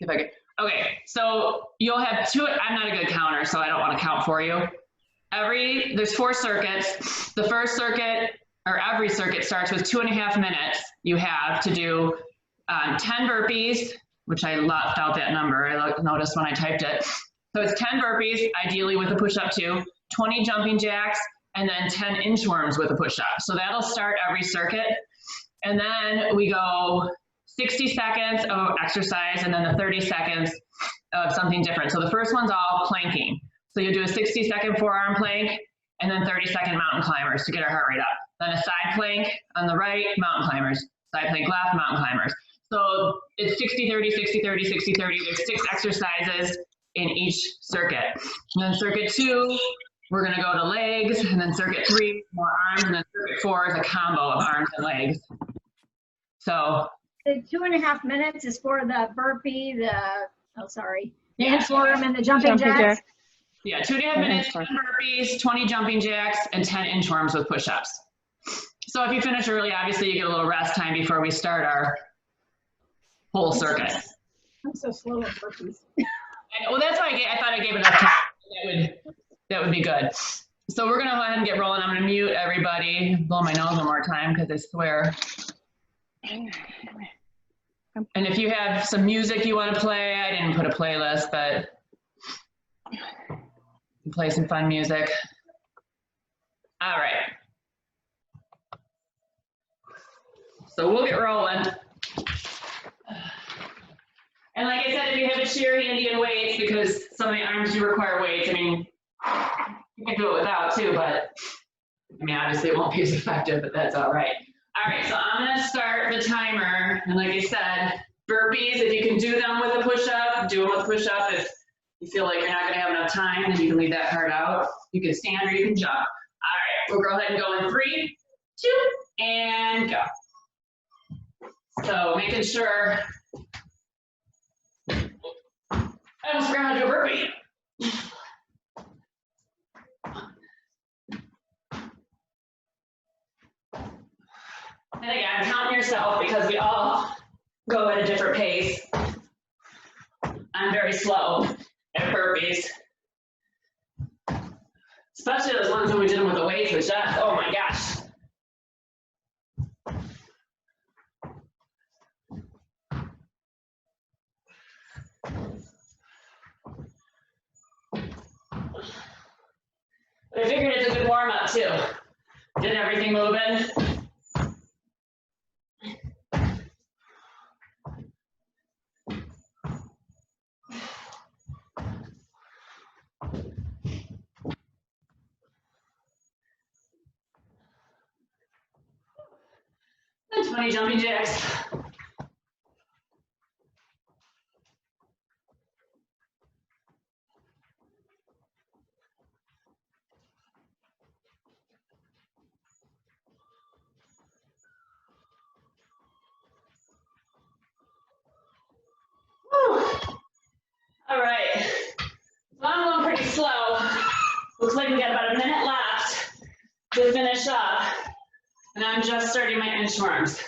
if I can. Okay, so you'll have two. I'm not a good counter, so I don't want to count for you. There's 4 circuits. The first circuit, or every circuit, starts with 2.5 minutes. You have to do 10 burpees, which I left out that number. I noticed when I typed it. So it's 10 burpees, ideally with a push-up too, 20 jumping jacks, and then 10 inchworms with a push-up. So that'll start every circuit. And then we go 60 seconds of exercise and then the 30 seconds of something different. So the first one's all planking. So you do a 60-second forearm plank and then 30-second mountain climbers to get our heart rate up. Then a side plank on the right, mountain climbers. Side plank left, mountain climbers. So it's 60-30, 60-30, 60-30. There's 6 exercises in each circuit. And then circuit 2, we're gonna go to legs, and then circuit 3, more arms, and then circuit 4 is a combo of arms and legs. So the 2.5 minutes is for the burpee, the inchworm and the jumping jacks. Yeah, 2.5 minutes, 10 burpees, 20 jumping jacks, and 10 inchworms with push-ups. So if you finish early, obviously you get a little rest time before we start our whole circuit. I'm so slow at burpees. Well, that's why I thought I gave enough time. That would be good. So we're gonna go ahead and get rolling. I'm gonna mute everybody, blow my nose one more time because I swear. And if you have some music you want to play, I didn't put a playlist, but play some fun music. All right. So we'll get rolling. And like I said, if you have a cheer handy and weights, because some of the arms do require weights, I mean, you can do it without too, but I mean, obviously it won't be as effective, but that's all right. All right, so I'm gonna start the timer. And like I said, burpees, if you can do them with a push-up, do them with a push-up. If you feel like you're not gonna have enough time, then you can leave that part out. You can stand or you can jump. All right, we'll go ahead and go in 3, 2, and go. So making sure, I almost forgot how to do a burpee. And again, count yourself because we all go at a different pace. I'm very slow at burpees. Especially those ones when we did them with the weights with Jeff. Oh my gosh. But I figured it's a good warm up too. Get everything moving. And 20 jumping jacks. All right, so I'm going pretty slow. Looks like we got about a minute left to finish up. And I'm just starting my inchworms.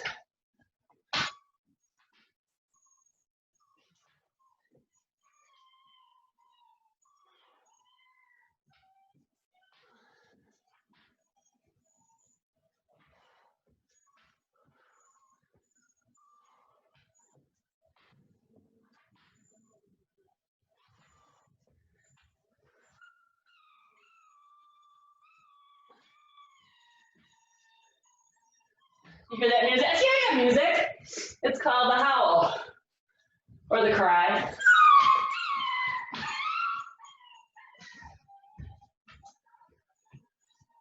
You hear that music? Actually, I have music. It's called the howl or the cry.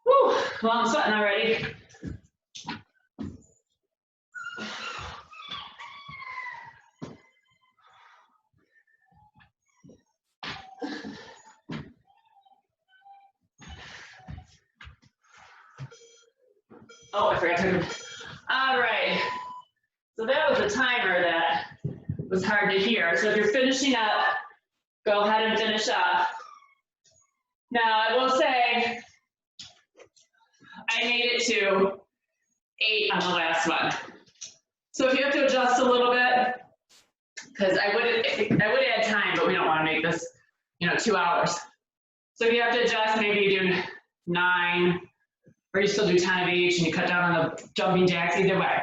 Whew, well, I'm sweating already. Oh, I forgot to. All right, so that was a timer that was hard to hear. So if you're finishing up, go ahead and finish up. Now I will say, I made it to 8 on the last one. So if you have to adjust a little bit, because I would add time, but we don't want to make this, 2 hours. So if you have to adjust, maybe you do 9, or you still do 10 of each, and you cut down on the jumping jacks, either way.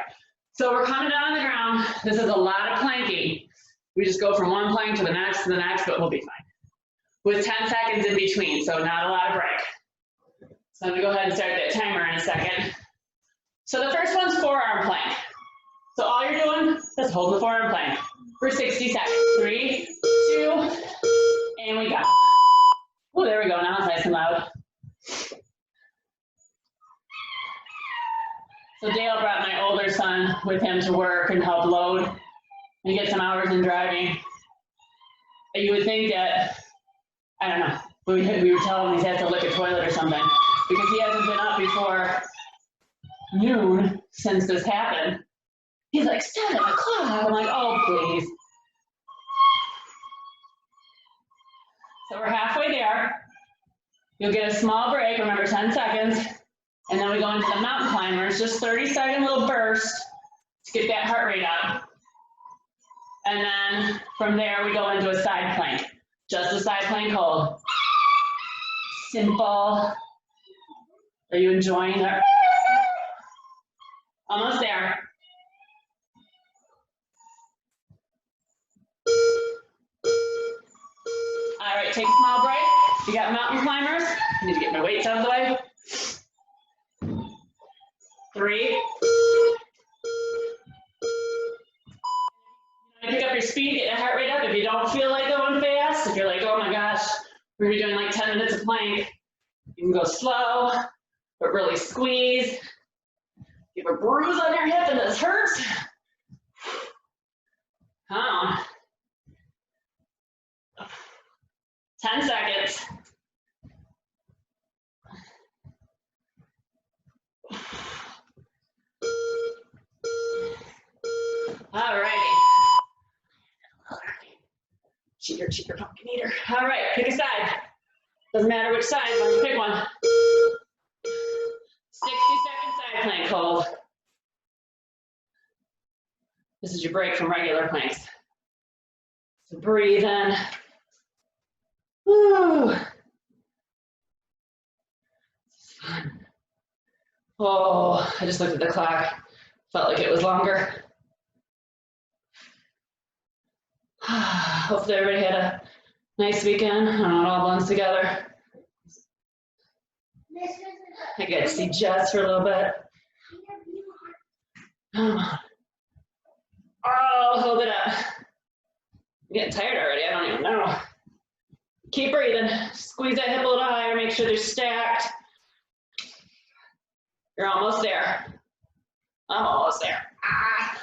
So we're coming down on the ground. This is a lot of planking. We just go from one plank to the next, but we'll be fine. With 10 seconds in between, so not a lot of break. So I'm gonna go ahead and start that timer in a second. So the first one's forearm plank. So all you're doing is hold the forearm plank for 60 seconds. 3, 2, and we go. Oh, there we go, now it's nice and loud. So Dale brought my older son with him to work and help load and get some hours in driving. And you would think that, I don't know, we were telling him he has to lick a toilet or something because he hasn't been up before noon since this happened. He's like, 7 o'clock. I'm like, oh, please. So we're halfway there. You'll get a small break, remember 10 seconds. And then we go into the mountain climbers, just 30-second little burst to get that heart rate up. And then from there, we go into a side plank. Just a side plank hold. Simple. Are you enjoying it? Almost there. All right, take a small break. You got mountain climbers. I need to get my weights out of the way. 3. Pick up your speed, get your heart rate up. If you don't feel like going fast, if you're like, oh my gosh, we're doing like 10 minutes of plank, you can go slow, but really squeeze. You have a bruise on your hip and this hurts. Come on. 10 seconds. All righty. Cheater, pumpkin eater. All right, pick a side. Doesn't matter which side, as long as you pick one. 60-second side plank hold. This is your break from regular planks. So breathe in. Woo. This is fun. Oh, I just looked at the clock. Felt like it was longer. Hopefully everybody had a nice weekend. I don't know, it all blends together. I got to see Jess for a little bit. Oh, hold it up. I'm getting tired already, I don't even know. Keep breathing. Squeeze that hip a little higher, make sure they're stacked. You're almost there. I'm almost there. Ah.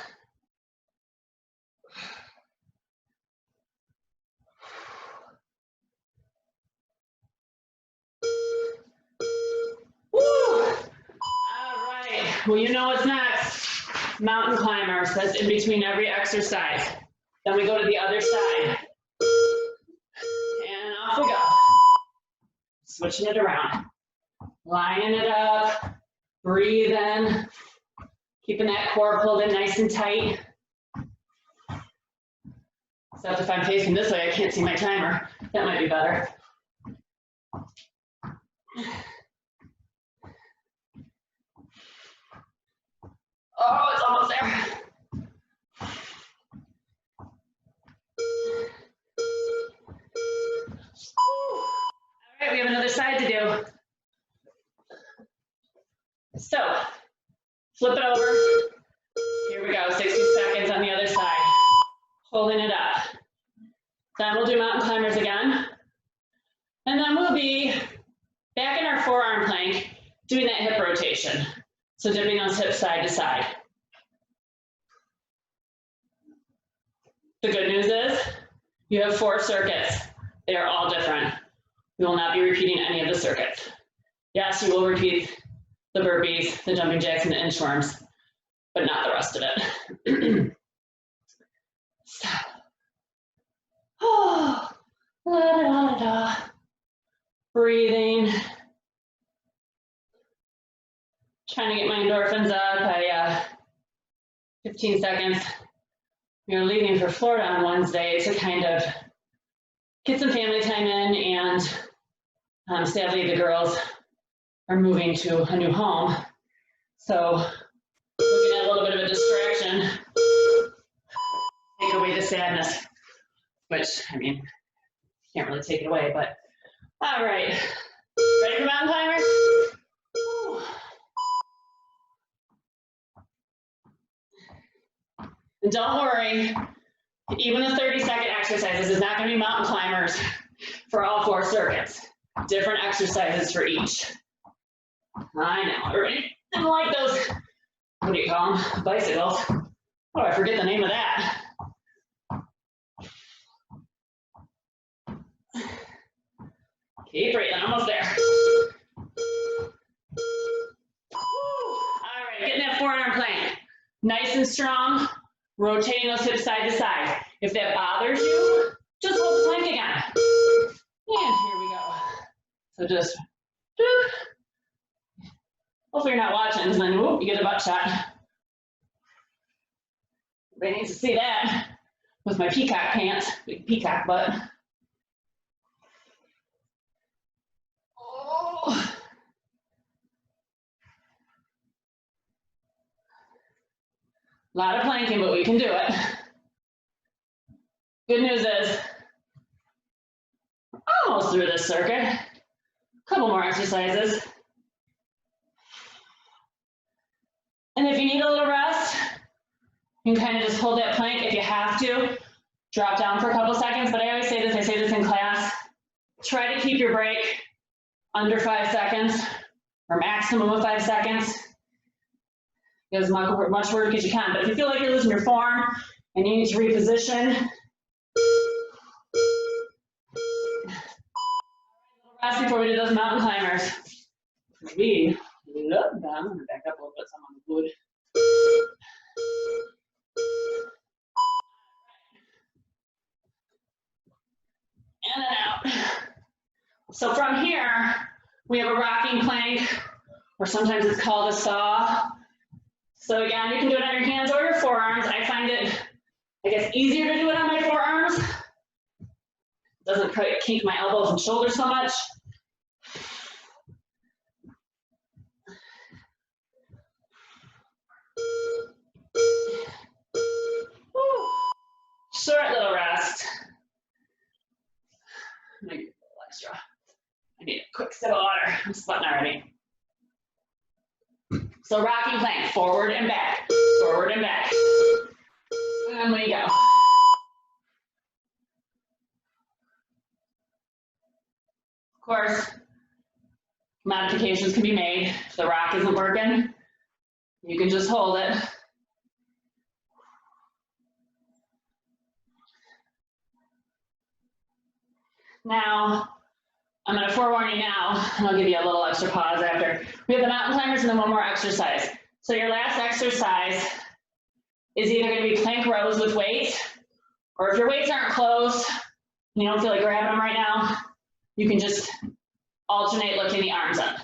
Woo. All right, well, you know what's next. Mountain climbers, that's in between every exercise. Then we go to the other side. And off we go. Switching it around. Lining it up, breathe in, keeping that core pulled in nice and tight. Except if I'm facing this way, I can't see my timer. That might be better. Oh, it's almost there. All right, we have another side to do. So, flip it over. Here we go, 60 seconds on the other side. Holding it up. Then we'll do mountain climbers again. And then we'll be back in our forearm plank, doing that hip rotation. So dipping those hips side to side. The good news is you have 4 circuits. They are all different. We will not be repeating any of the circuits. Yes, you will repeat the burpees, the jumping jacks, and the inchworms, but not the rest of it. Stop. Oh, la da da da. Breathing. Trying to get my endorphins up. 15 seconds. We're leaving for Florida on Wednesday to kind of get some family time in, and sadly the girls are moving to a new home. So looking at a little bit of a distraction, take away the sadness, which, I mean, can't really take it away, but all right. Ready for mountain climbers? Woo. And don't worry, even the 30-second exercises is not going to be mountain climbers for all 4 circuits. Different exercises for each. I know, everybody didn't like those, what do you call them, bicycles. Oh, I forget the name of that. Keep breathing, almost there. Woo. All right, getting that forearm plank. Nice and strong, rotating those hips side to side. If that bothers you, just hold the plank again. And here we go. So just, hopefully you're not watching, because then whoop, you get a butt shot. Everybody needs to see that with my peacock pants, big peacock butt. Oh. A lot of planking, but we can do it. Good news is, we're almost through this circuit. A couple more exercises. And if you need a little rest, you can kind of just hold that plank if you have to. Drop down for a couple seconds, but I always say this, I say this in class, try to keep your break under 5 seconds, or maximum of 5 seconds. Get as much work as you can, but if you feel like you're losing your form and you need to reposition, rest before we do those mountain climbers. We love them. I'm gonna back up a little bit so I'm on the wood. In and out. So from here, we have a rocking plank, or sometimes it's called a saw. So again, you can do it on your hands or your forearms. I find it, I guess, easier to do it on my forearms. Doesn't kink my elbows and shoulders so much. Woo. Short little rest. I'm gonna get a little extra. I need a quick sip of water. I'm sweating already. So rocking plank, forward and back, forward and back. And we go. Of course, modifications can be made. If the rock isn't working, you can just hold it. Now, I'm going to forewarn you now, and I'll give you a little extra pause after. We have the mountain climbers and then one more exercise. So your last exercise is either going to be plank rows with weights, or if your weights aren't close, and you don't feel like grabbing them right now, you can just alternate lifting the arms up.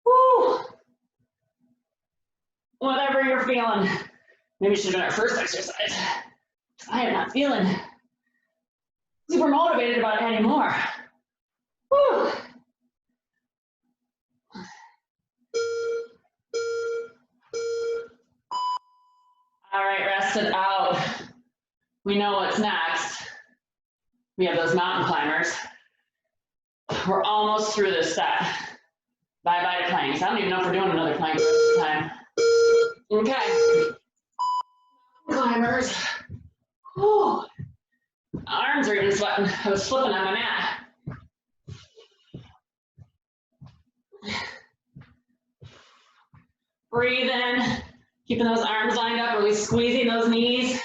Woo! Whatever you're feeling. Maybe we should have done our first exercise. I am not feeling super motivated about it anymore. Woo! All right, rest it out. We know what's next. We have those mountain climbers. We're almost through this set. Bye-bye to planks. I don't even know if we're doing another plank this time. Okay. Climbers. Whew. Arms are even sweating. I was flipping on my mat. Breathe in, keeping those arms lined up, really squeezing those knees.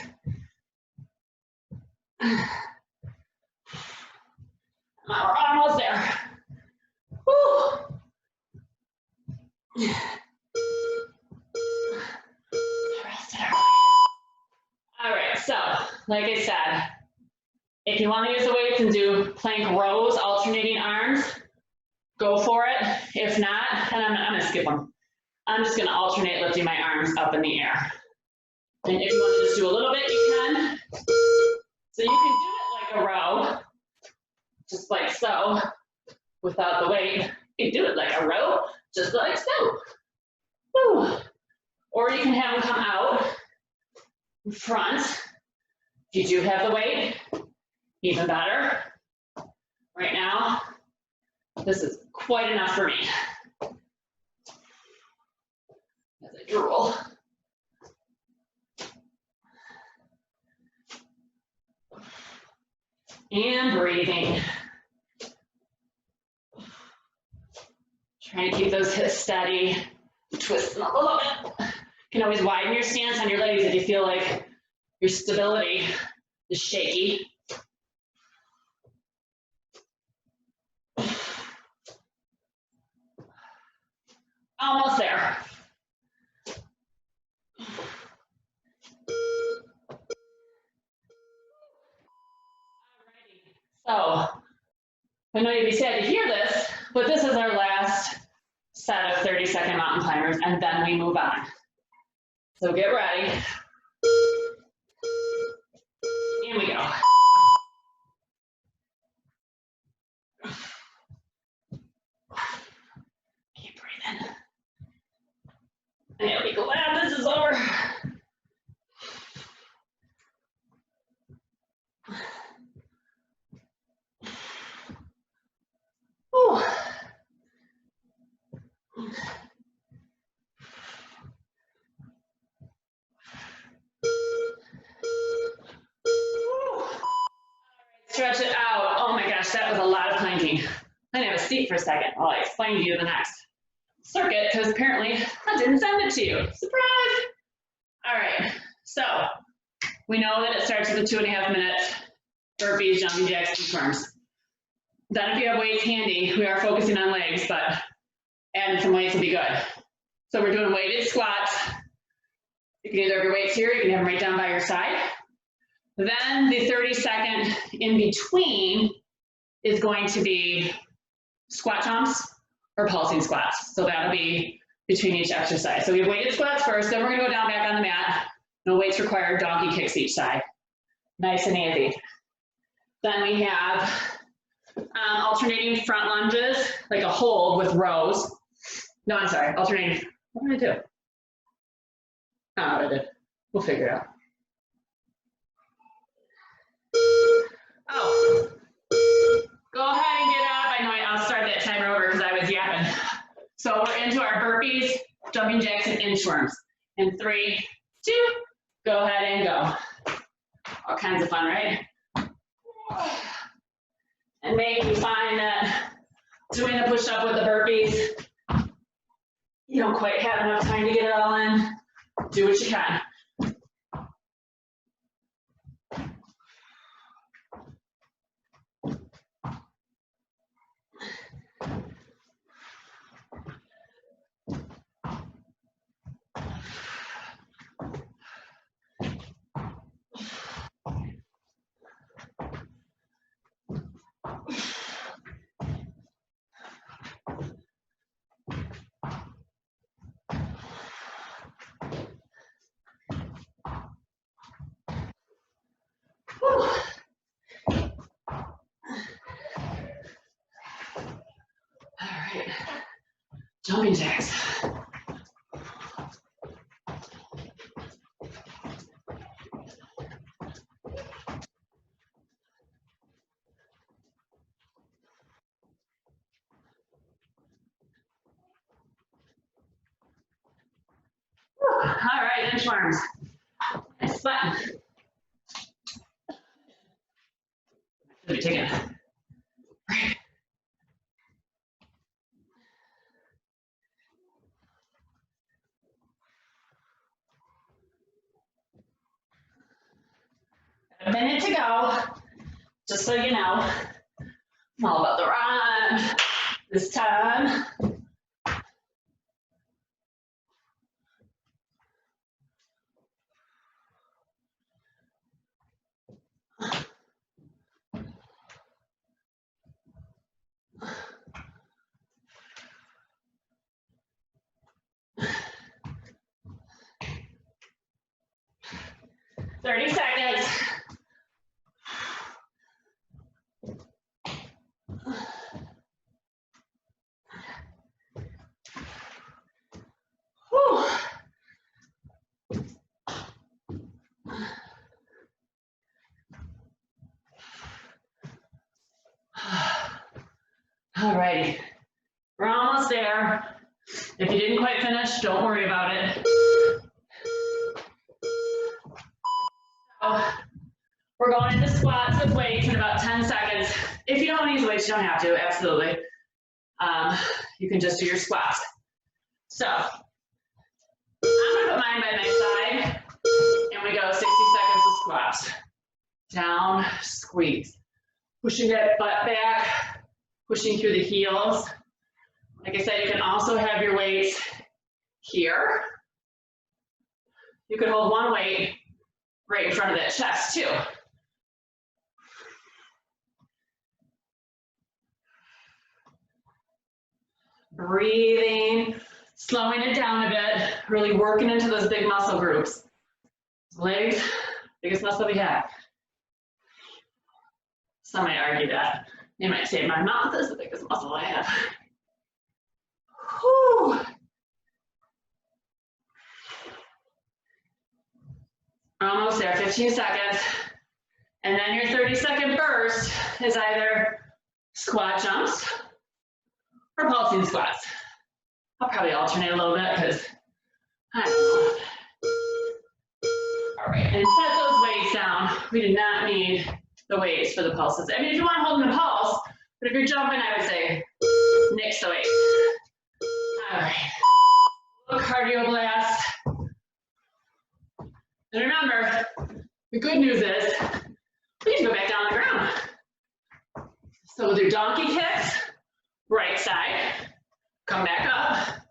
We're almost there. Whew. All right, so like I said, if you want to use the weights and do plank rows, alternating arms, go for it. If not, and I'm going to skip them. I'm just gonna alternate lifting my arms up in the air. And if you want to just do a little bit, you can. So you can do it like a row, just like so, without the weight. You can do it like a row, just like so. Woo. Or you can have them come out in front. If you do have the weight, even better. Right now, this is quite enough for me. As I drool. And breathing. Trying to keep those hips steady. Twist them a little bit. You can always widen your stance on your legs if you feel like your stability is shaky. Almost there. So, I know you'd be sad to hear this, but this is our last set of 30-second mountain climbers, and then we move on. So get ready. And we go. Keep breathing. And you'll be glad this is over. Whew. Stretch it out. Oh my gosh, that was a lot of planking. I didn't have a seat for a second. I'll explain to you the next circuit because apparently I didn't send it to you. Surprise! All right, so we know that it starts with the 2.5 minutes burpees, jumping jacks, inchworms. Then if you have weights handy, we are focusing on legs, but adding some weights will be good. So we're doing weighted squats. You can either have your weights here, you can have them right down by your side. Then the 30-second in between is going to be squat jumps or pulsing squats. So that'll be between each exercise. So we have weighted squats first, then we're gonna go down back on the mat. No weights required, donkey kicks each side. Nice and easy. Then we have alternating front lunges, like a hold with rows. No, I'm sorry, alternating. What did I do? I don't know what I did. We'll figure it out. Oh, go ahead and get up. I know I'll start that timer over because I was yapping. So we're into our burpees, jumping jacks, and inchworms. In 3, 2, go ahead and go. All kinds of fun, right? And maybe you find that doing a push-up with the burpees, you don't quite have enough time to get it all in. Do what you can. Jumping jacks. All right, inchworms. Nice button. Let me take it. A minute to go, just so you know. I'm all about the run this time. 30 seconds. Whew. All righty, we're almost there. If you didn't quite finish, don't worry about it. So, we're going into squats with weights in about 10 seconds. If you don't want to use weights, you don't have to, absolutely. You can just do your squats. So, I'm going to put mine by my side, and we go 60 seconds of squats. Down, squeeze. Pushing that butt back, pushing through the heels. Like I said, you can also have your weights here. You can hold one weight right in front of that chest too. Breathing, slowing it down a bit, really working into those big muscle groups. Legs, biggest muscle we have. Some might argue that. They might say my mouth is the biggest muscle I have. Whew. Almost there, 15 seconds. And then your 30-second burst is either squat jumps or pulsing squats. I'll probably alternate a little bit because I don't know. All right, and set those weights down. We do not need the weights for the pulses. I mean, if you want to hold the pulse, but if you're jumping, I would say nix the weights. All right, a little cardio blast. And remember, the good news is we can go back down on the ground. So we'll do donkey kicks, right side, come back up,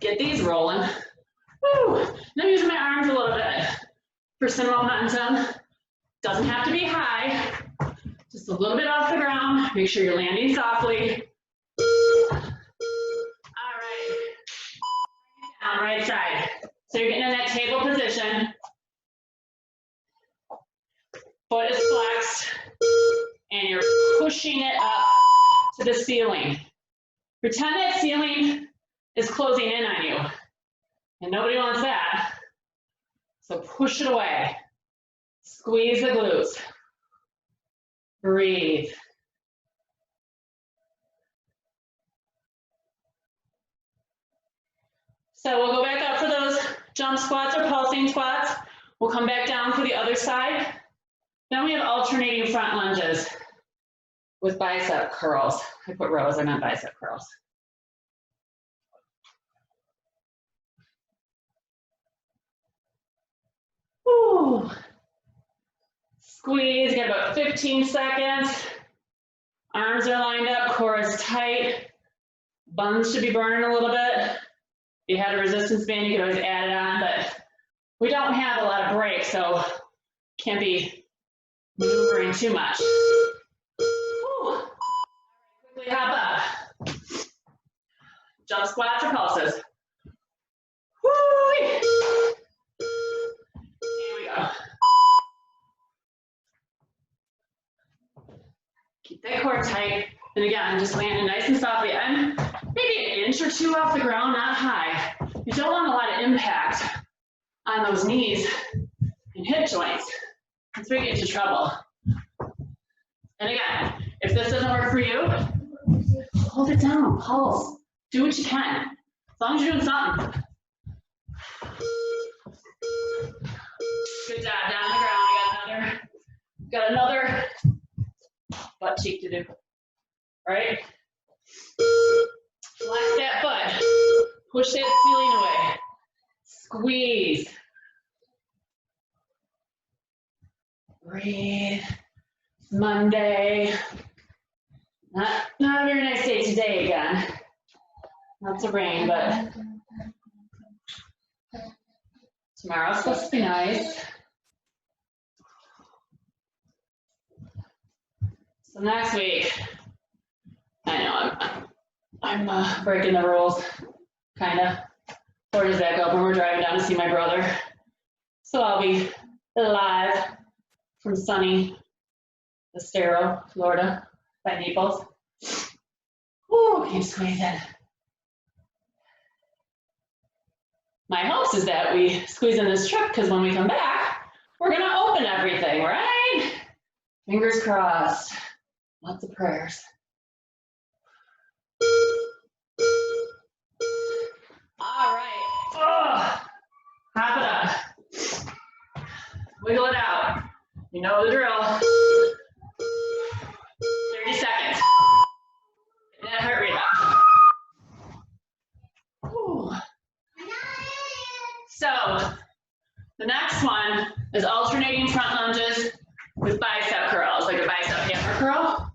get these rolling. Woo! Now I'm using my arms a little bit for some momentum. Doesn't have to be high, just a little bit off the ground. Make sure you're landing softly. All right, down right side. So you're getting in that table position. Foot is flexed, and you're pushing it up to the ceiling. Pretend that ceiling is closing in on you, and nobody wants that. So push it away. Squeeze the glutes. Breathe. So we'll go back up for those jump squats or pulsing squats. We'll come back down for the other side. Then we have alternating front lunges with bicep curls. I put rows, I meant bicep curls. Woo. Squeeze, get about 15 seconds. Arms are lined up, core is tight. Buns should be burning a little bit. If you had a resistance band, you could always add it on, but we don't have a lot of breaks, so can't be maneuvering too much. Woo. Quickly hop up. Jump squats or pulses. Woo. Here we go. Keep that core tight. And again, just landing nice and softly. I'm maybe an inch or two off the ground, not high. You don't want a lot of impact on those knees and hip joints. That's where you get into trouble. And again, if this doesn't work for you, hold it down, pulse. Do what you can, as long as you're doing something. Good job, down on the ground. Got another butt cheek to do. All right? Flex that butt. Push that ceiling away. Squeeze. Breathe. It's Monday. Not a very nice day today again. Lots of rain, but tomorrow's supposed to be nice. So next week, I know I'm breaking the rules, kind of. Ford is back open. We're driving down to see my brother. So I'll be live from sunny Estero, Florida, by Naples. Ooh, can you squeeze in? My hopes is that we squeeze in this trip because when we come back, we're gonna open everything, right? Fingers crossed. Lots of prayers. All right. Oh, hop it up. Wiggle it out. You know the drill. 30 seconds. Get that heart rate up. Whew. So, the next one is alternating front lunges with bicep curls, like a bicep hammer curl.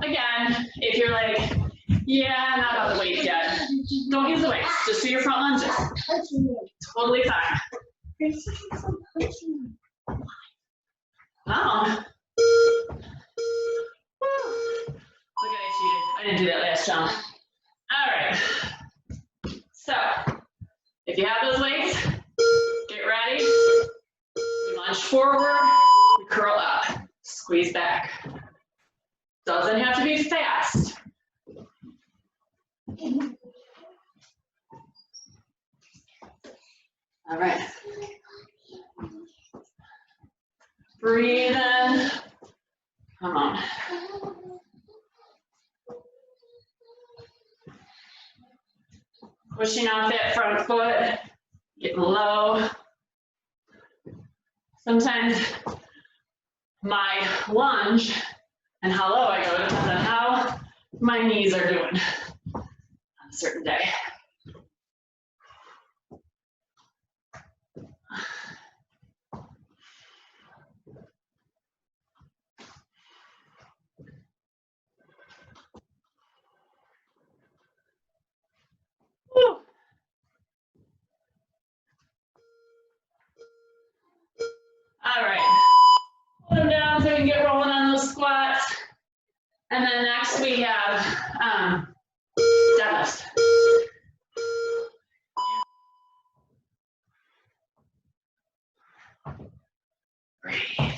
Again, if you're like, yeah, not about the weights yet, don't use the weights, just do your front lunges. Totally fine. Oh. Look at I cheated. I didn't do that last jump. All right. So, if you have those weights, get ready. We lunge forward, we curl up, squeeze back. Doesn't have to be fast. All right. Breathe in. Come on. Pushing off that front foot, getting low. Sometimes my lunge and how low I go depends on how my knees are doing on a certain day. Woo. All right, put them down so we can get rolling on those squats. And then next we have deadlifts. Breathe.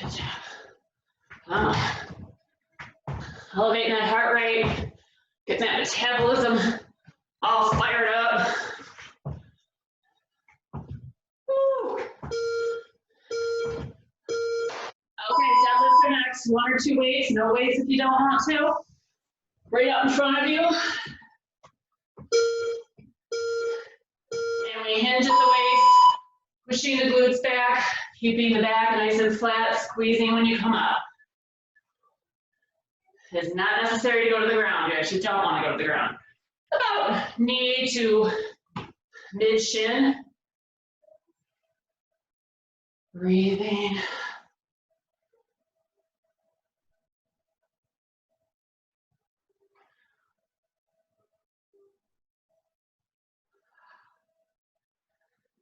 Good job. Come on. Elevating that heart rate, getting that metabolism all fired up. Woo. Okay, deadlifts are next. 1 or 2 weights, no weights if you don't want to. Right up in front of you. And we hinge at the waist, pushing the glutes back, keeping the back nice and flat, squeezing when you come up. It's not necessary to go to the ground. You actually don't want to go to the ground. About knee to mid shin. Breathing.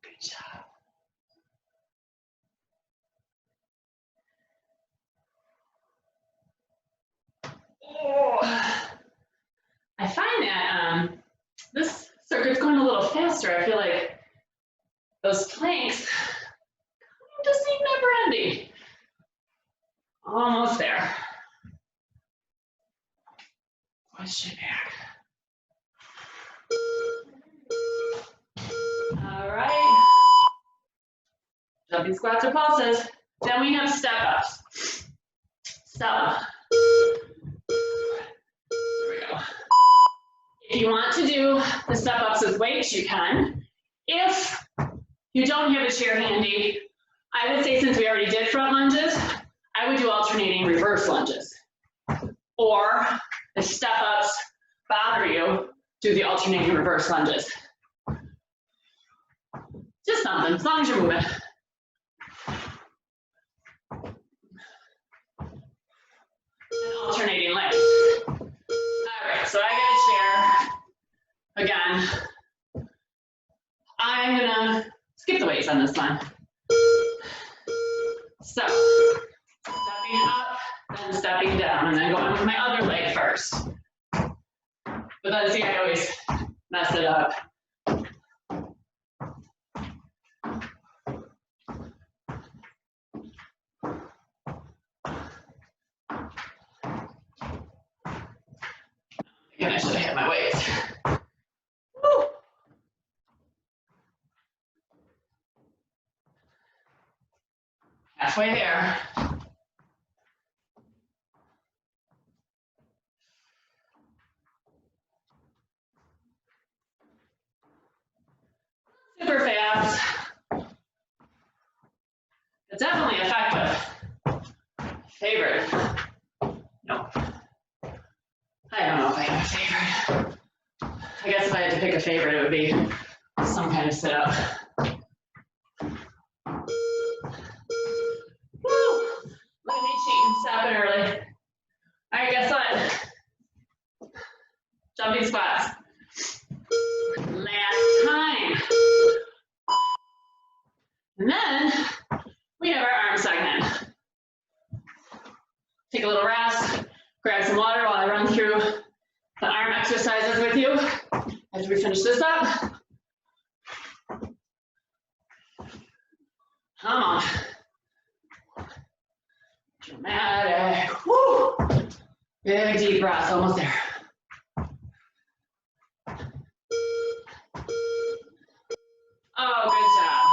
Good job. Oh. I find that this circuit's going a little faster. I feel like those planks just seem never ending. Almost there. Push it back. All right. Jumping squats or pulses. Then we have step ups. So, there we go. If you want to do the step ups with weights, you can. If you don't have a chair handy, I would say since we already did front lunges, I would do alternating reverse lunges. Or if step ups bother you, do the alternating reverse lunges. Just something, as long as you're moving. And alternating legs. All right, so I got a chair. Again, I'm gonna skip the weights on this one. So, stepping up, then stepping down, and then going with my other leg first. But then see, I always mess it up. Again, I should have hit my weights. Woo. Halfway there. Super fast. It's definitely effective. Favorite? No. I don't know if I have a favorite. I guess if I had to pick a favorite, it would be some kind of sit-up. Woo! Look at me cheating, stopping early. All right, guess what? Jumping squats. Last time. And then we have our arm segment. Take a little rest, grab some water while I run through the arm exercises with you after we finish this up. Come on. Dramatic. Woo! Big deep breath, almost there. Oh, good job.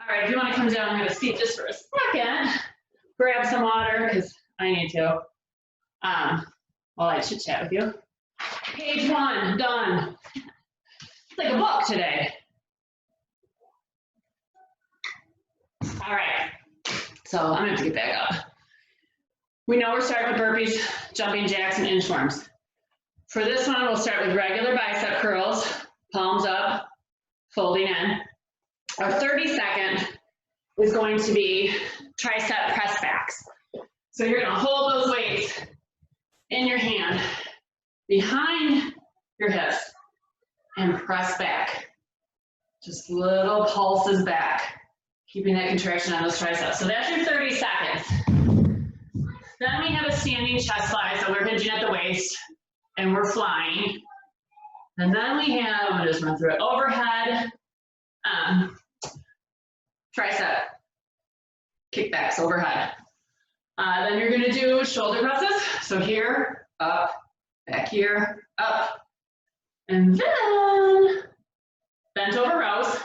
All right, if you want to come down and have a seat just for a second, grab some water, because I need to. While I chit chat with you. Page 1, done. It's like a book today. All right, so I'm gonna have to get back up. We know we're starting with burpees, jumping jacks, and inchworms. For this one, we'll start with regular bicep curls, palms up, folding in. Our 30-second is going to be tricep press backs. So you're gonna hold those weights in your hand behind your hips and press back. Just little pulses back, keeping that contraction on those triceps. So that's your 30 seconds. Then we have a standing chest fly, so we're hinging at the waist and we're flying. And then we have, I'm gonna just run through it, overhead, tricep kickbacks overhead. Then you're gonna do shoulder presses. So here, up, back here, up. And then bent over rows,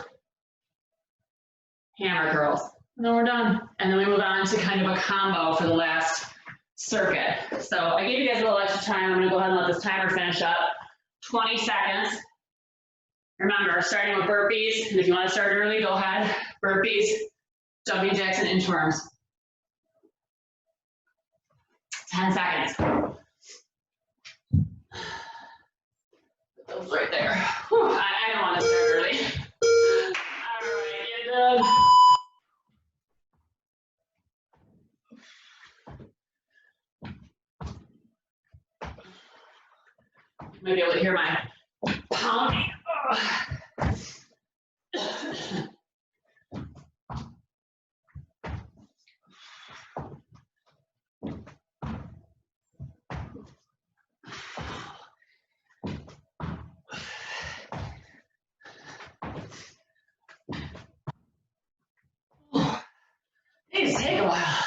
hammer curls. And then we're done. And then we move on to kind of a combo for the last circuit. So I gave you guys a little extra time. I'm gonna go ahead and let this timer finish up. 20 seconds. Remember, starting with burpees, and if you want to start early, go ahead. Burpees, jumping jacks, and inchworms. 10 seconds. Put those right there. Whew, I don't want to start early. All right, you're done. You might be able to hear my pounding. These take a while.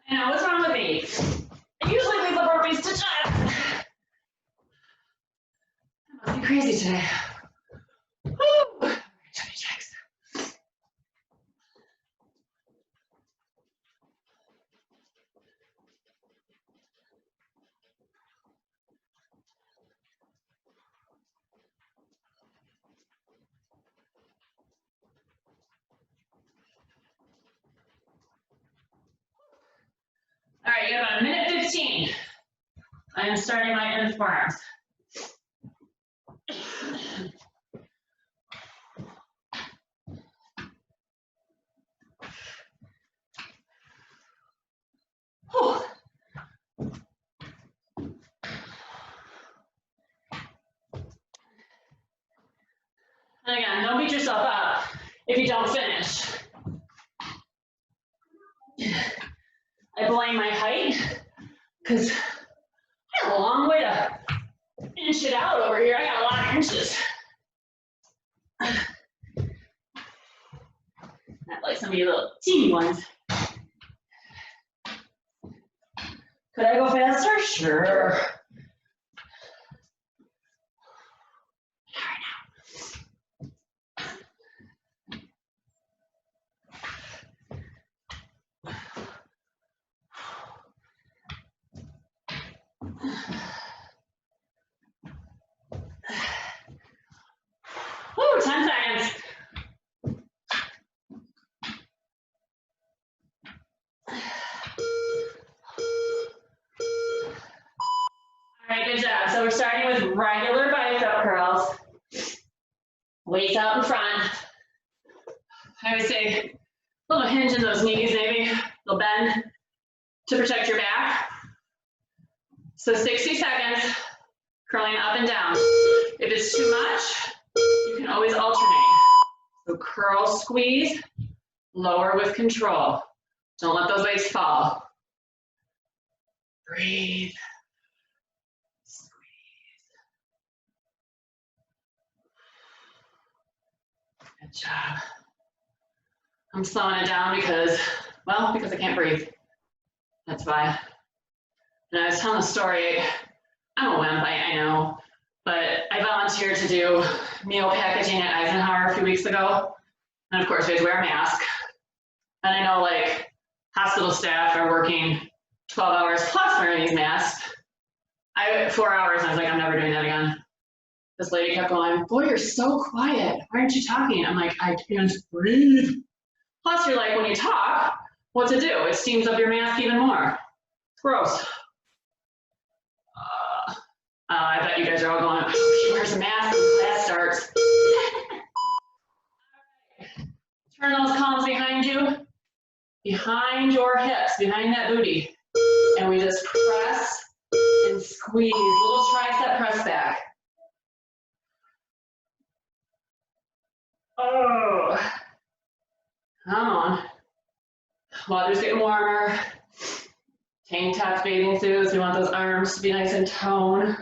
I know, what's wrong with me? I usually leave the burpees to Jeff. I must be crazy today. Woo! Jumping jacks. All right, you have about a minute 15. I am starting my in forearms. And again, don't beat yourself up if you don't finish. I blame my height because I have a long way to inch it out over here. I got a lot of inches. Not like some of you little teeny ones. Could I go faster? Sure. Woo, 10 seconds. All right, good job. So we're starting with regular bicep curls. Weights out in front. I would say a little hinge in those knees, maybe. A little bend to protect your back. So 60 seconds, curling up and down. If it's too much, you can always alternate. So curl, squeeze, lower with control. Don't let those weights fall. Breathe. Squeeze. Good job. I'm slowing it down because I can't breathe. That's why. And I was telling the story, I'm a wimp, I know, but I volunteered to do meal packaging at Eisenhower a few weeks ago. And of course, we had to wear a mask. And I know like hospital staff are working 12 hours plus wearing these masks. 4 hours, and I was like, I'm never doing that again. This lady kept going, boy, you're so quiet. Why aren't you talking? I'm like, I can't breathe. Plus, you're like, when you talk, what to do? It steams up your mask even more. It's gross. I bet you guys are all going, oh, she wears a mask when class starts. Turn those palms behind you, behind your hips, behind that booty. And we just press and squeeze, little tricep press back. Oh, come on. Water's getting warmer. Tank tops, bathing suits. We want those arms to be nice and toned.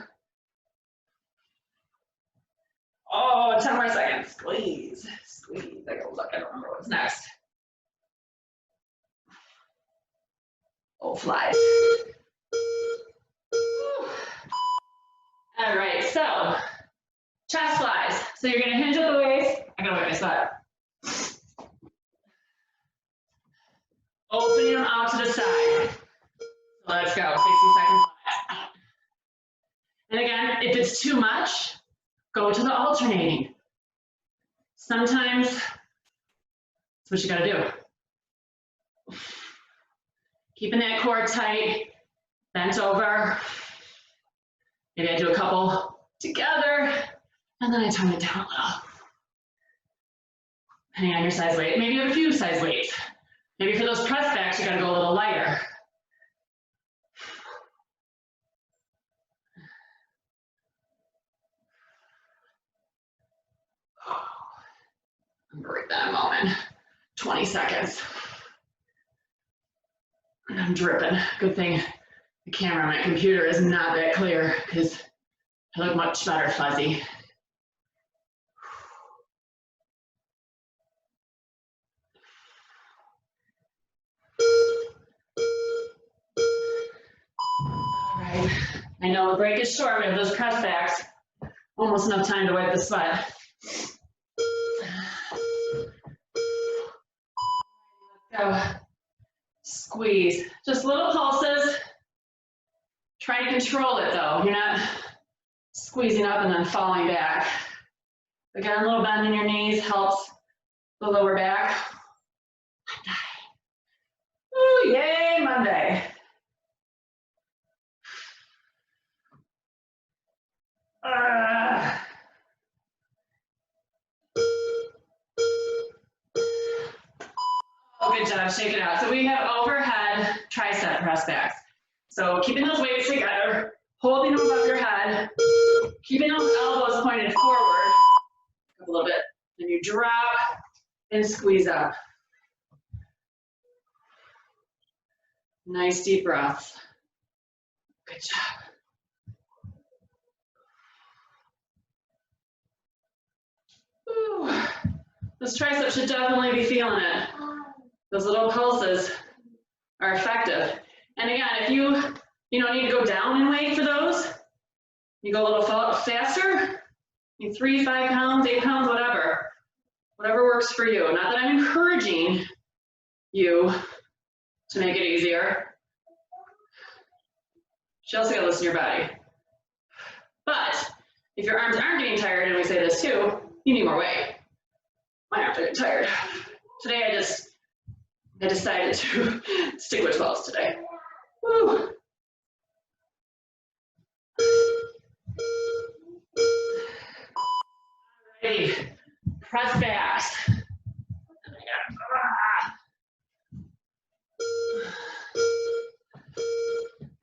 Oh, 10 more seconds. Squeeze, squeeze. I gotta look. I don't remember what's next. Oh, flies. All right, so chest flies. So you're gonna hinge at the waist. I gotta wet my sweat. Opening them out to the side. Let's go, 60 seconds. And again, if it's too much, go to the alternating. Sometimes that's what you gotta do. Keeping that core tight, bent over. Maybe I do a couple together, and then I tone it down a little. Depending on your size weight. Maybe you have a few size weights. Maybe for those press backs, you gotta go a little lighter. I'm gonna break that in a moment. 20 seconds. And I'm dripping. Good thing the camera on my computer is not that clear because I look much better fuzzy. All right. I know the break is short. We have those press backs. Almost enough time to wipe the sweat. Go. Squeeze. Just little pulses. Try to control it though. You're not squeezing up and then falling back. Again, a little bend in your knees helps the lower back. Ooh, yay, Monday. Oh, good job, shake it out. So we have overhead tricep press backs. So keeping those weights together, holding them above your head, keeping those elbows pointed forward a little bit. Then you drop and squeeze up. Nice deep breaths. Good job. Ooh. Those triceps should definitely be feeling it. Those little pulses are effective. And again, if you don't need to go down in weight for those, you go a little faster, 3, 5 pounds, 8 pounds, whatever works for you. Not that I'm encouraging you to make it easier. You also gotta listen to your body. But if your arms aren't getting tired, and we say this too, you need more weight. My arms are getting tired. Today I decided to stick with 12s today. Woo. Alrighty, press fast.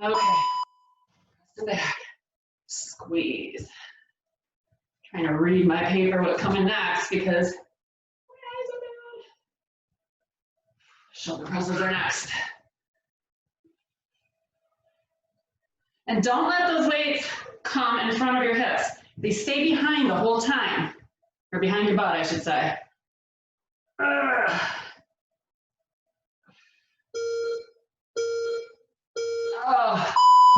Okay, press the back, squeeze. Trying to read my paper what's coming next because my eyes are bad. Shoulder presses are next. And don't let those weights come in front of your hips. They stay behind the whole time, or behind your butt, I should say. Ugh. Oh,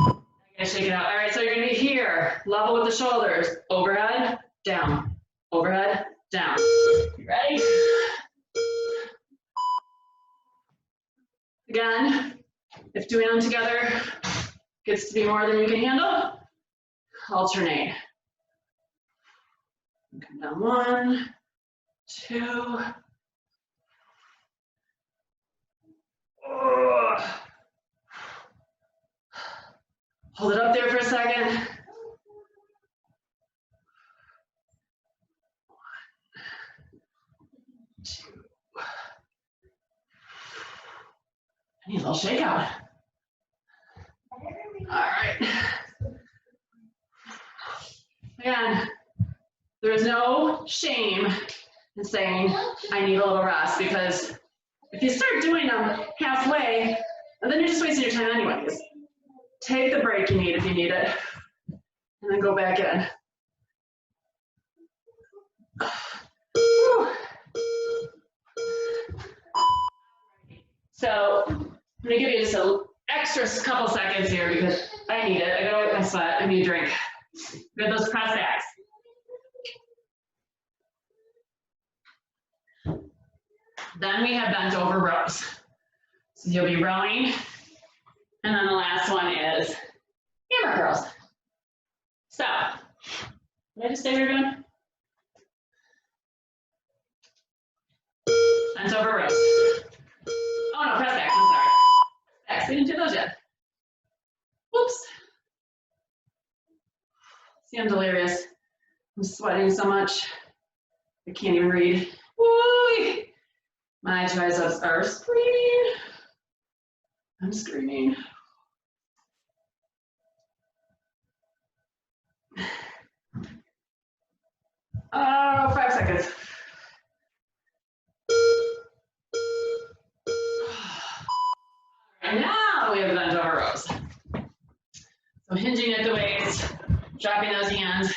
I gotta shake it out. All right, so you're gonna be here, level with the shoulders, overhead, down, overhead, down. You ready? Again, if doing them together gets to be more than you can handle, alternate. Come down 1, 2. Oh. Hold it up there for a second. 1, 2. I need a little shakeout. All right. Again, there is no shame in saying, I need a little rest, because if you start doing them halfway, and then you're just wasting your time anyways. Take the break you need if you need it, and then go back in. So I'm gonna give you just an extra couple seconds here because I need it. I gotta wipe my sweat. I need a drink. We have those press backs. Then we have bent over rows. So you'll be rowing. And then the last one is hammer curls. So, what did I just say we were doing? Bent over rows. Oh no, press backs, I'm sorry. Backs, we didn't do those yet. Whoops. See, I'm delirious. I'm sweating so much. I can't even read. Woo! My triceps are screaming. I'm screaming. Oh, 5 seconds. And now we have bent over rows. So hinging at the waist, dropping those hands,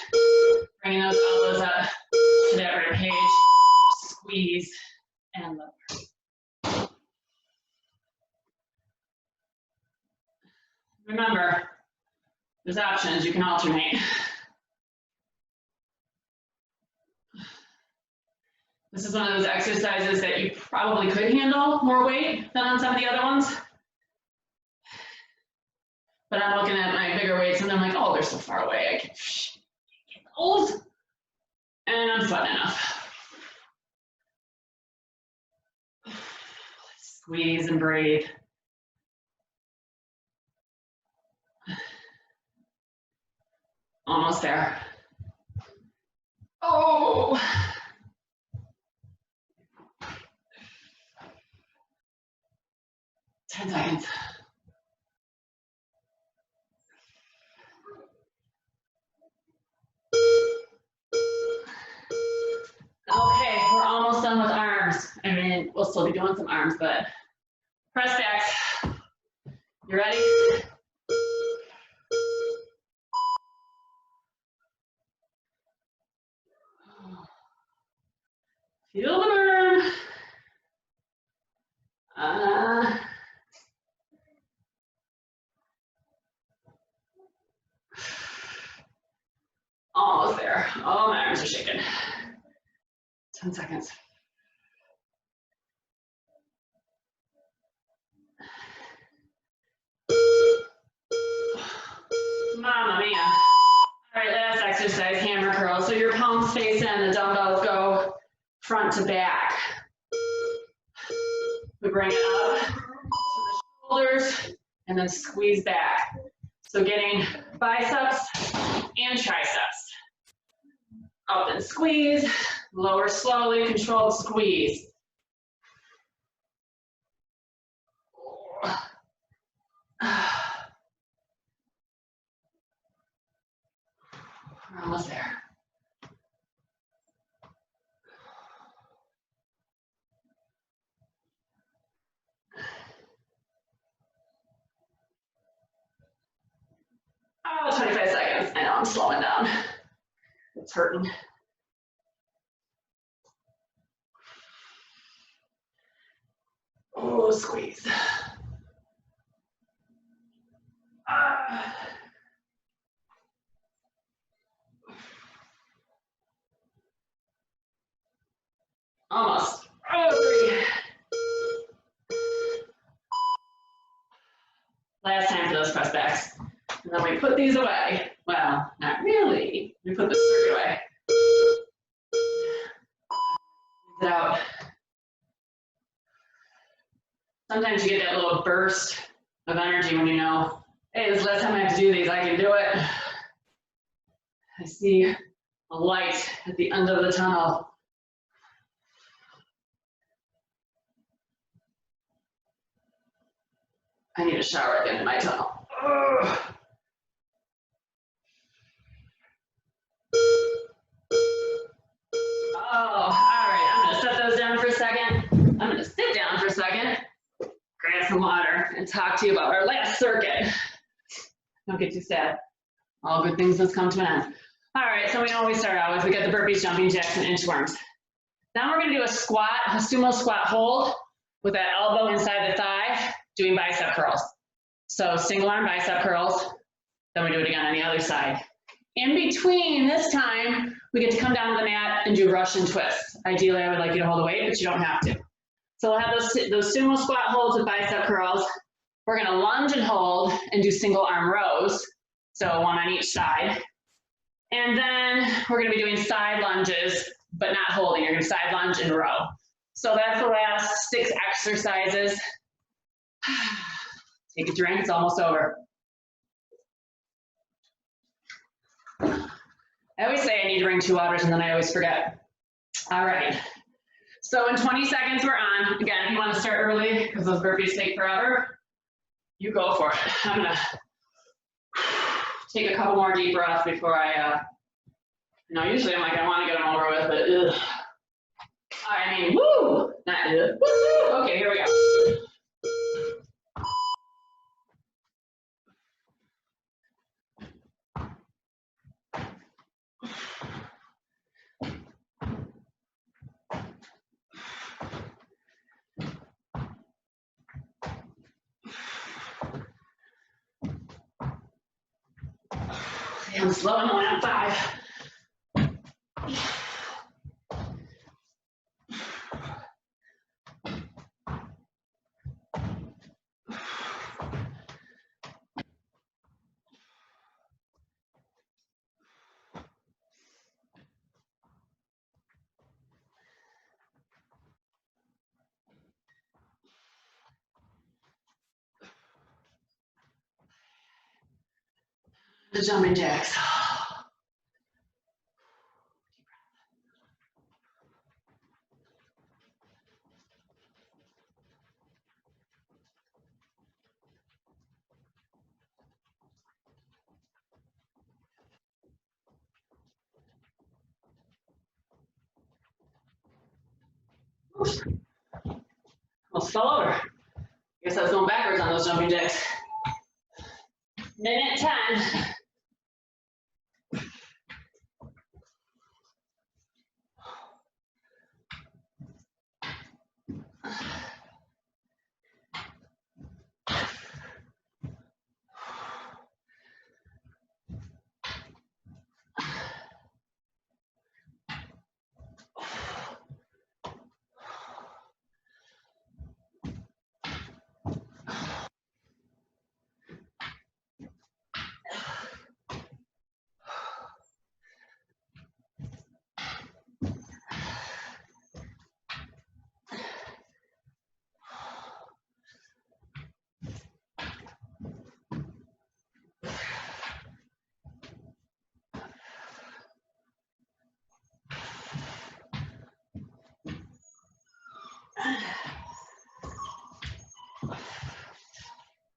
bringing those elbows up to that rib cage, squeeze, and lower. Remember, there's options, you can alternate. This is one of those exercises that you probably could handle more weight than on some of the other ones. But I'm looking at my bigger weights and I'm like, oh, they're so far away. I can't get those. And I'm sweating enough. Squeeze and breathe. Almost there. Oh. Ten seconds. Okay, we're almost done with arms. I mean, we'll still be doing some arms, but press backs. You ready? Feel the burn. Almost there. Oh, my arms are shaking. 10 seconds. Mamma mia. All right, last exercise, hammer curls. So your palms face in, the dumbbells go front to back. We bring it up to the shoulders and then squeeze back. So getting biceps and triceps. Up and squeeze, lower slowly, controlled squeeze. We're almost there. Oh, 25 seconds. I know I'm slowing down. It's hurting. Oh, squeeze. Almost. Oh, 3. Last time for those press backs. And then we put these away. Well, not really. We put the circuit away. Get it out. Sometimes you get that little burst of energy when you know, hey, this is the last time I have to do these, I can do it. I see a light at the end of the tunnel. I need a shower at the end of my tunnel. Ugh. Oh, all right, I'm gonna set those down for a second. I'm gonna sit down for a second, grab some water, and talk to you about our last circuit. Don't get too sad. All good things must come to an end. All right, so we know we start out with, we got the burpees, jumping jacks, and inchworms. Now we're gonna do a squat, a sumo squat hold with that elbow inside the thigh, doing bicep curls. So single arm bicep curls, then we do it again on the other side. In between this time, we get to come down to the mat and do Russian twists. Ideally, I would like you to hold the weight, but you don't have to. So we'll have those sumo squat holds with bicep curls. We're gonna lunge and hold and do single arm rows. So one on each side. And then we're gonna be doing side lunges, but not holding. You're gonna side lunge and row. So that's the last 6 exercises. Take a drink, it's almost over. I always say I need to bring 2 waters and then I always forget. All right, so in 20 seconds we're on. Again, if you want to start early because those burpees take forever, you go for it. I'm gonna take a couple more deep breaths before I, usually I'm like, I want to get them over with, but ugh. I mean, woo, not ugh, woo. Okay, here we go. I'm slowing down at 5. The jumping jacks. Almost fell over. I guess I was going backwards on those jumping jacks. Minute 10.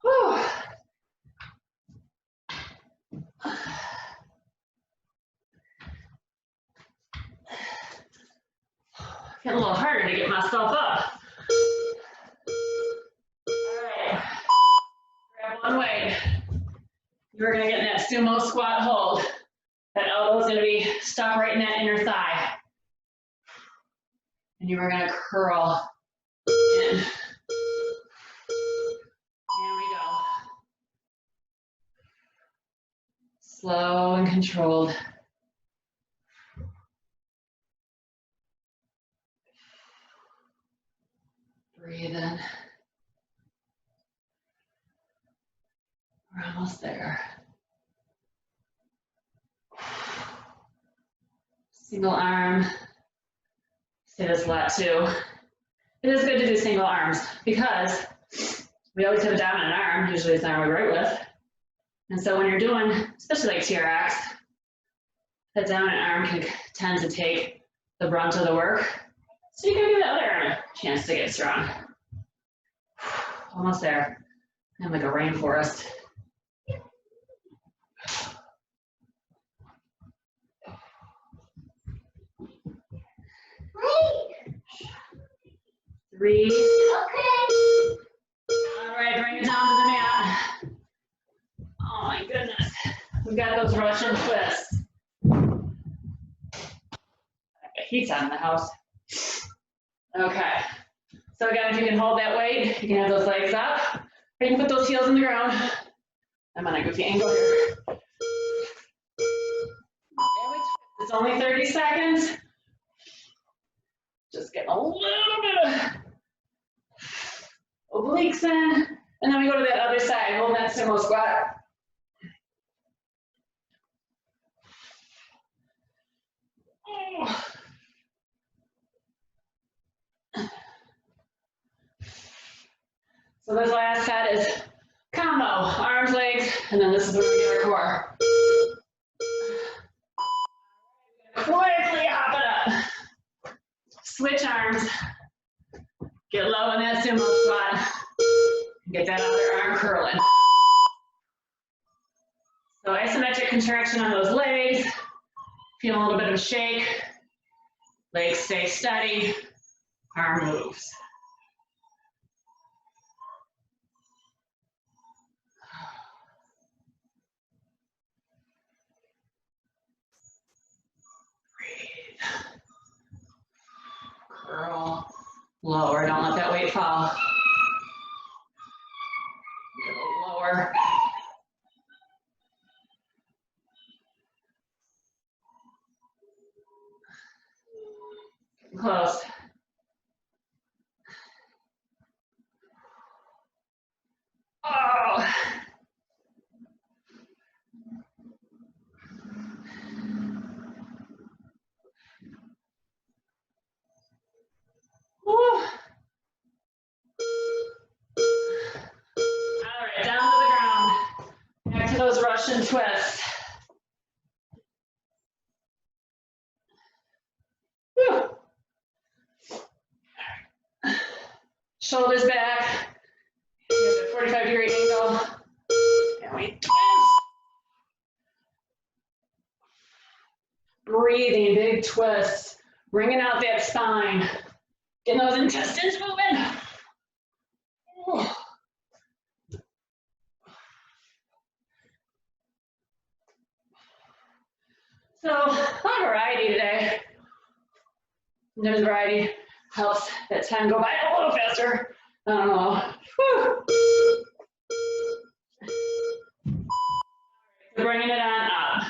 Whew. Getting a little harder to get myself up. All right, grab one weight. You're gonna get in that sumo squat hold. That elbow's gonna be stuck right in that inner thigh. And you are gonna curl in. Here we go. Slow and controlled. Breathe in. We're almost there. Single arm. Say this a lot too. It is good to do single arms because we always have a dominant arm, usually it's the arm we're right with. And so when you're doing, especially like TRX, the dominant arm can tend to take the brunt of the work. So you can give the other arm a chance to get strong. Almost there. I'm like a rainforest. Three. Okay. All right, bring it down to the mat. Oh my goodness. We've got those Russian twists. Heat's on in the house. Okay. So again, if you can hold that weight, you can have those legs up, or you can put those heels in the ground. I'm on a goofy angle here. It's only 30 seconds. Just get a little bit of obliques in, and then we go to that other side, hold that sumo squat. So this last set is combo, arms, legs, and then this is where we get our core. Quickly hop it up. Switch arms. Get low in that sumo squat. Get that other arm curling. So isometric contraction on those legs. Feel a little bit of a shake. Legs stay steady. Arm moves. Curl, lower, don't let that weight fall. Go lower. Close. Oh. Woo. All right, down to the ground. Back to those Russian twists. Whew. Shoulders back. 45-degree angle. And we twist. Breathing, big twists. Bringing out that spine. Getting those intestines moving. There's variety. Helps that time go by a little faster. I don't know. Whew. So bringing it on up.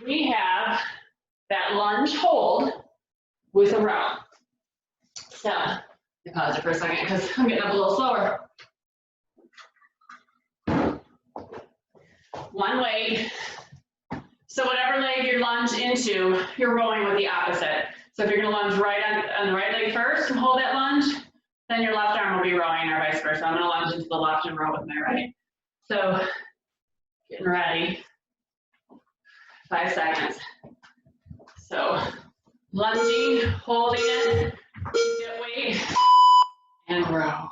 We have that lunge hold with a row. So, I pause it for a second because I'm getting up a little slower. One leg. So whatever leg you lunge into, you're rolling with the opposite. So if you're gonna lunge right on the right leg first and hold that lunge, then your left arm will be rowing or vice versa. I'm gonna lunge into the left and row with my right. So, getting ready. 5 seconds. So, lunging, holding it, keep that weight, and row.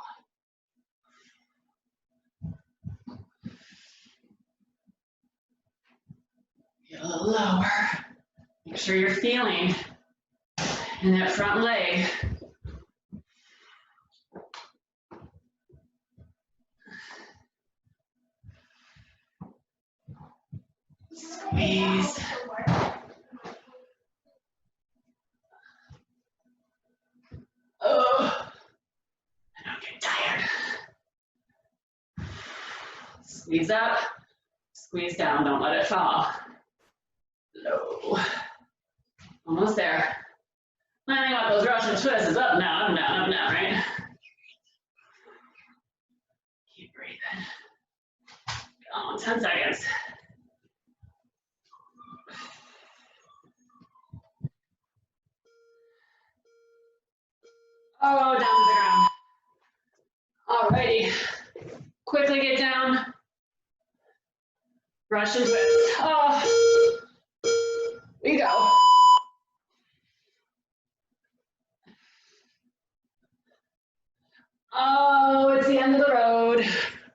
Get a little lower. Make sure you're feeling in that front leg. Squeeze. Oh, I don't get tired. Squeeze up, squeeze down, don't let it fall. Low. Almost there. Landing off those Russian twists is up and down, up and down, up and down, right? Keep breathing. Go on, 10 seconds. Oh, down to the ground. Alrighty. Quickly get down. Russian twist. Oh, we go. Oh, it's the end of the road.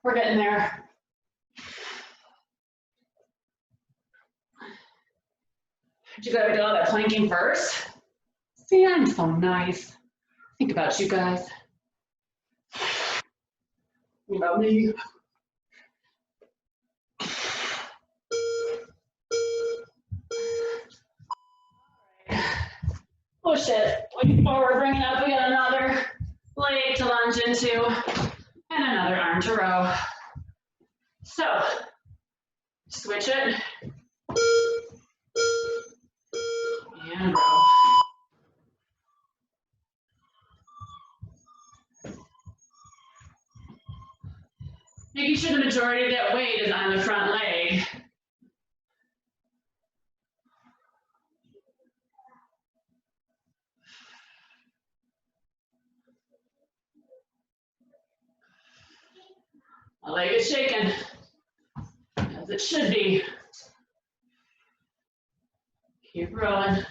We're getting there. Did you gotta do all that planking first? See, I'm so nice. Think about you guys. Think about me. Push it. Weight forward, bring it up. We got another leg to lunge into and another arm to row. So, switch it and row. Making sure the majority of that weight is on the front leg. My leg is shaking, as it should be. Keep rowing.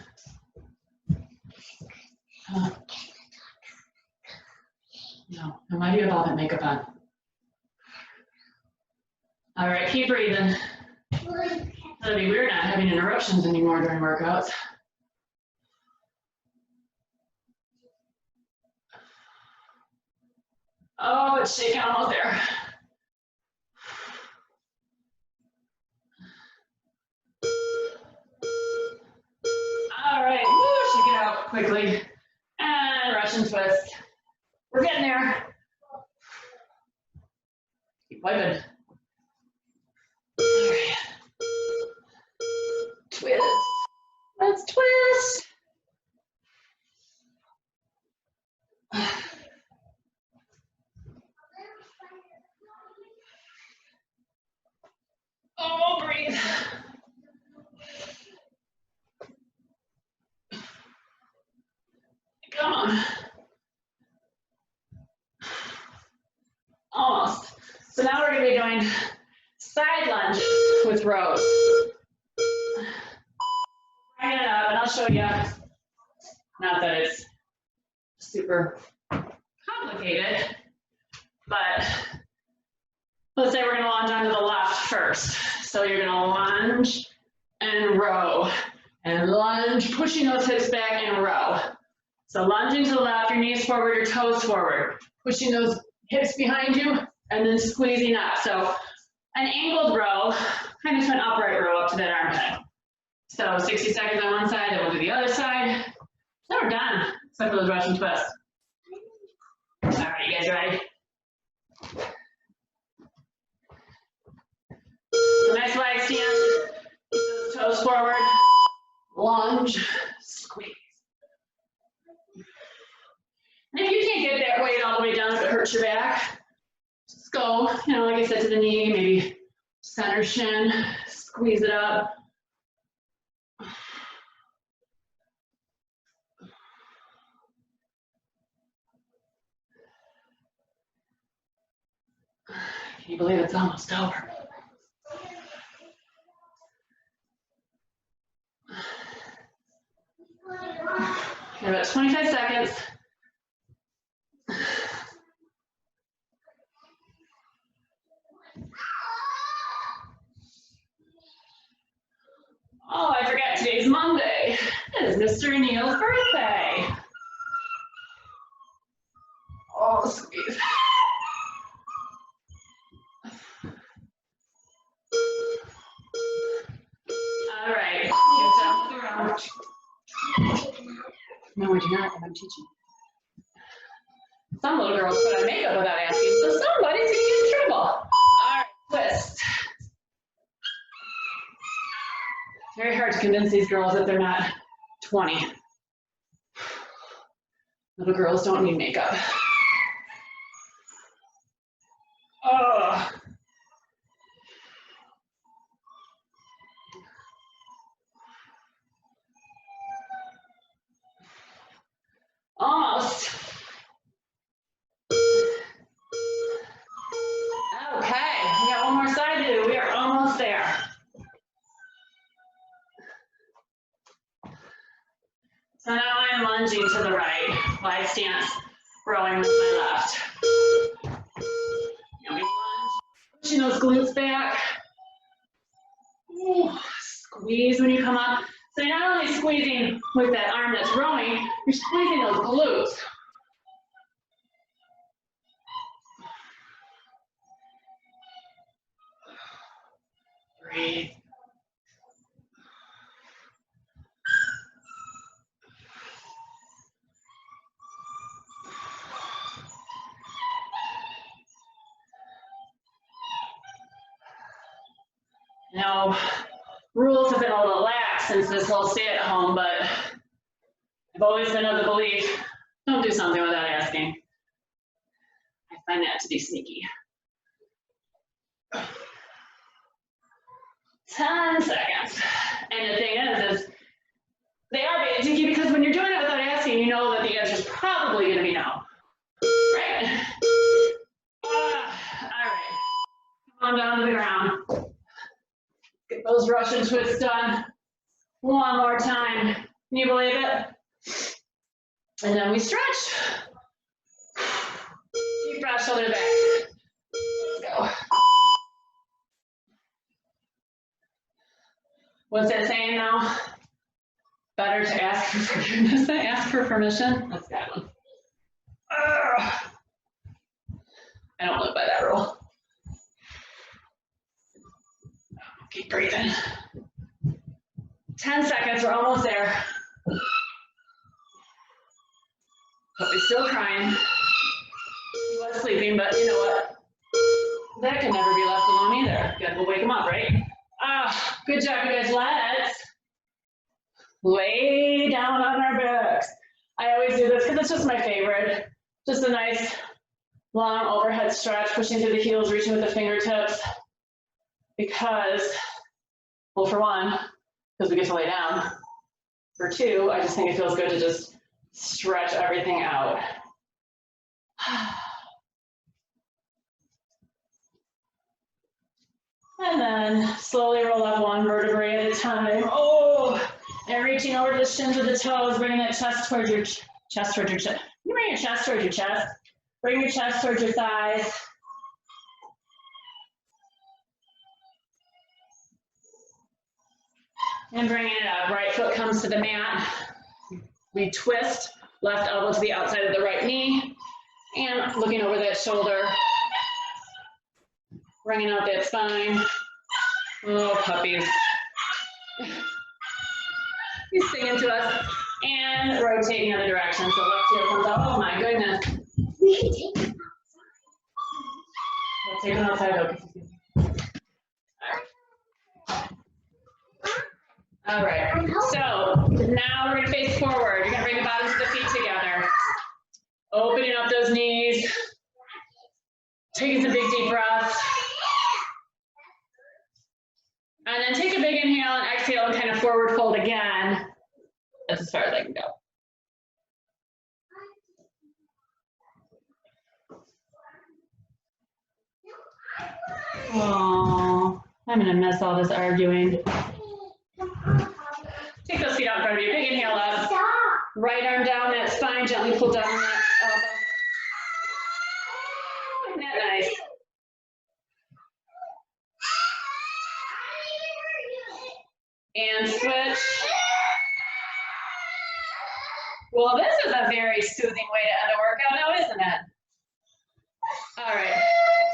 No, no idea about that makeup on. All right, keep breathing. That'd be weird not having interruptions anymore during workouts. Oh, it's shaking almost there. All right, woo, shake it out quickly. And Russian twist. We're getting there. Keep wiping. All right. Twist. Let's twist. Oh, breathe. Come on. Almost. So now we're going to be doing side lunges with rows. Bring it up, and I'll show you. Not that it's super complicated, but let's say we're going to lunge onto the left first. So you're going to lunge and row, and lunge, pushing those hips back and row. So lunging to the left, your knees forward, your toes forward, pushing those hips behind you, and then squeezing up. So an angled row, kind of an upright row up to that armpit. So 60 seconds on one side, then we'll do the other side. So we're done, except for those Russian twists. All right, you guys ready? The next leg stance, toes forward, lunge, squeeze. And if you can't get that weight all the way down if it hurts your back, just go, like I said, to the knee, maybe center shin, squeeze it up. Can you believe it's almost over? Okay, about 25 seconds. Oh, I forgot today's Monday. It is Mr. Neil's birthday. Oh, squeeze. All right, get down to the ground. No, I do not, I'm teaching. Some little girls put on makeup without asking, so somebody's gonna get in trouble. All right, twist. It's very hard to convince these girls that they're not 20. Little girls don't need makeup. Oh. Almost. Okay, we got one more side to do. We are almost there. So now I'm lunging to the right, wide stance, rowing with my left. And we lunge, pushing those glutes back. Ooh, squeeze when you come up. So you're not only squeezing with that arm that's rowing, you're squeezing those glutes. Breathe. Now, rules have been a little lax since this whole stay-at-home, but I've always been of the belief, don't do something without asking. I find that to be sneaky. 10 seconds. And the thing is they are being sneaky because when you're doing it without asking, you know that the answer is probably going to be no. Right? All right. Come on down to the ground. Get those Russian twists done. One more time. Can you believe it? And then we stretch. Deep breath, shoulder back. Let's go. What's that saying now? Better to ask for forgiveness than ask for permission? That's that one. I don't live by that rule. Keep breathing. 10 seconds, we're almost there. Puppy's still crying. He was sleeping, but you know what? That can never be left alone either. Gotta go wake him up, right? Good job, you guys. Let's lay down on our backs. I always do this because it's just my favorite. Just a nice long overhead stretch, pushing through the heels, reaching with the fingertips. Because, well, for one, because we get to lay down. For two, I just think it feels good to just stretch everything out. And then slowly roll up one vertebrae at a time. Oh, and reaching over to the shins of the toes, bringing that chest towards your chest towards your chest. You bring your chest towards your chest. Bring your chest towards your thighs. And bringing it up. Right foot comes to the mat. We twist. Left elbow to the outside of the right knee. And looking over that shoulder. Bringing out that spine. Oh, puppies. He's singing to us. And and rotate in the other direction. So left heel comes out. Oh my goodness. We can take them We'll take them outside though. All right. So now we're going to face forward. You're going to bring the bottoms of the feet together. Opening up those knees. Taking some big deep breaths. And then take a big inhale and exhale and kind of forward fold again. That's as far as I can go. Oh, I'm gonna miss all this arguing. Take those feet out in front of you. Big inhale up. Right arm down that spine. Gently pull down that elbow. Isn't that nice? And switch. Well, this is a very soothing way to end a workout now, isn't it? All right.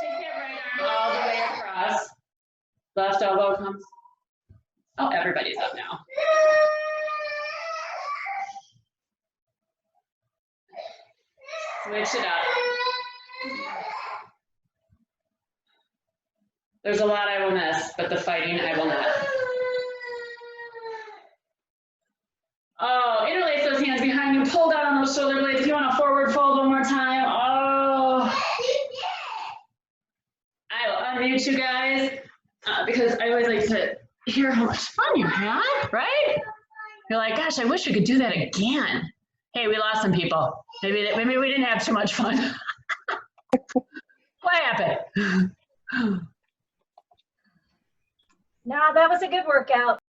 Take that right arm all the way across. Left elbow comes. Oh, everybody's up now. Switch it up. There's a lot I will miss, but the fighting I will not. Oh, interlace those hands behind you. Pull down on those shoulder blades. If you want to forward fold one more time. Oh. I will unmute you guys because I always like to hear how much fun you had, right? You're like, gosh, I wish we could do that again. Hey, we lost some people. Maybe we didn't have too much fun. What happened? No, that was a good workout.